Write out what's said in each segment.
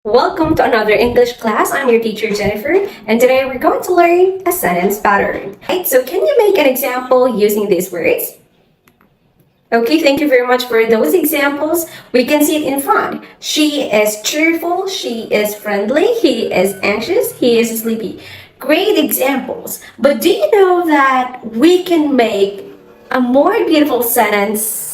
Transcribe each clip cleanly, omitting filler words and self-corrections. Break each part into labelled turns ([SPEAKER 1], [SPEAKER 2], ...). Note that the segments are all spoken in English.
[SPEAKER 1] Welcome to another English class. I'm your teacher Jennifer, and today we're going to learn a sentence pattern. Right, so can you make an example using these words? Okay, thank you very much for those examples. We can see it in front. She is cheerful, she is friendly, he is anxious, he is sleepy. Great examples. But do you know that we can make a more beautiful sentence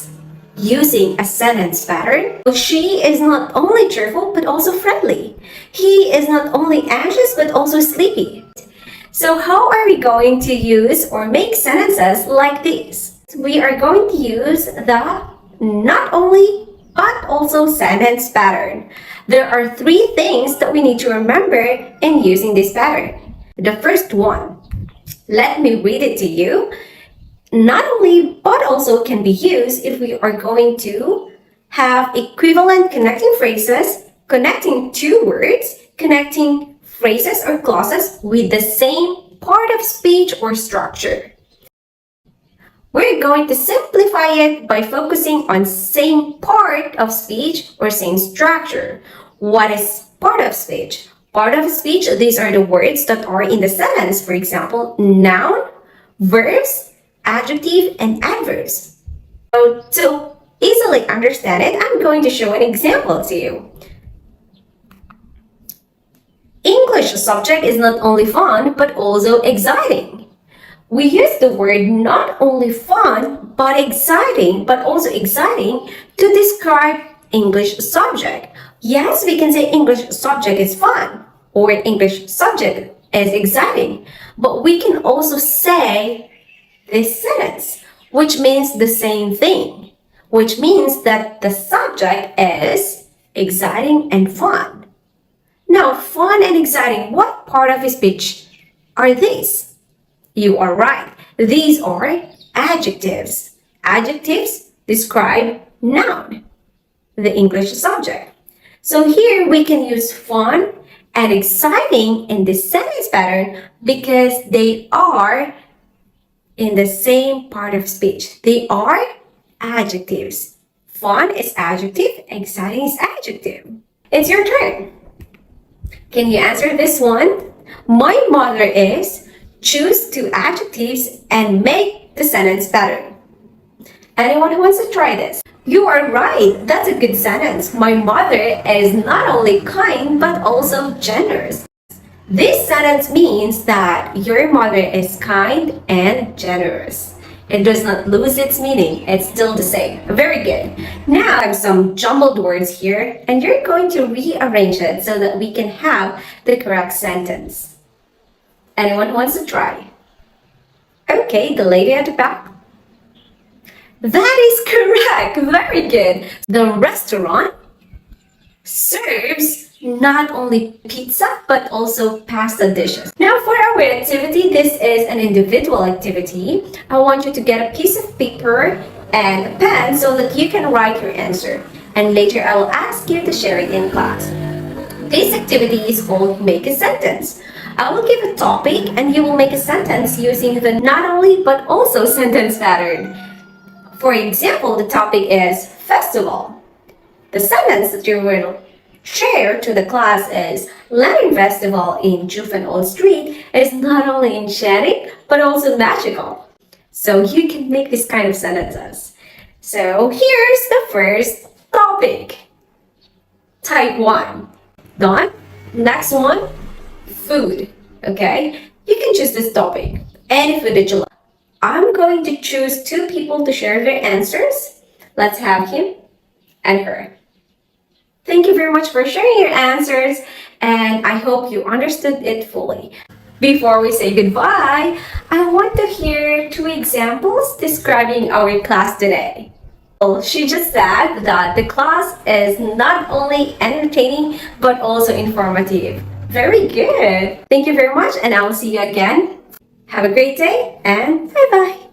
[SPEAKER 1] using a sentence pattern? She is not only cheerful but also friendly. He is not only anxious but also sleepy. So how are we going to use or make sentences like this? We are going to use the not only but also sentence pattern. There are three things that we need to remember in using this pattern. The first one, let me read it to you. Not only but also can be used if we are going to have equivalent connecting phrases, connecting two words, connecting phrases or clauses with the same part of speech or structure. We're going to simplify it by focusing on same part of speech or same structure. What is part of speech? Part of speech, these are the words that are in the sentence. For example, noun, verbs, adjective, and adverbs. So to easily understand it, I'm going to show an example to you. English subject is not only fun, but also exciting. We use the word not only fun, but also exciting to describe English subject. Yes, we can say English subject is fun or English subject is exciting, but we can also say this sentence, which means the same thing, which means that the subject is exciting and fun. Now, fun and exciting, what part of speech are these? You are right. These are adjectives. Adjectives describe noun, the English subject. So here we can use fun and exciting in this sentence pattern because they are in the same part of speech. They are adjectives. Fun is adjective, exciting is adjective. It's your turn. Can you answer this one? My mother is. Choose two adjectives and make the sentence pattern. Anyone who wants to try this? You are right. That's a good sentence. My mother is not only kind but also generous. This sentence means that your mother is kind and generous. It does not lose its meaning. It's still the same. Very good. Now I have some jumbled words here and you're going to rearrange it so that we can have the correct sentence. Anyone who wants to try? Okay, the lady at the back. That is correct. Very good. The restaurant serves not only pizza but also pasta dishes. Now for our activity, this is an individual activity. I want you to get a piece of paper and a pen so that you can write your answer. And later I will ask you to share it in class. This activity is called Make a Sentence. I will give a topic and you will make a sentence using the not only but also sentence pattern. For example, the topic is festival. The sentence that you will share to the class is Lantern Festival in Juvenile Street is not only enchanting but also magical. So you can make this kind of sentences. So here's the first topic. Type 1. Done. Next one. Food. Okay, you can choose this topic, any food that you like. I'm going to choose two people to share their answers. Let's have him and her. Thank you very much for sharing your answers, and I hope you understood it fully. Before we say goodbye, I want to hear two examples describing our class today. Well, she just said that the class is not only entertaining but also informative. Very good. Thank you very much, and I will see you again. Have a great day, and bye-bye.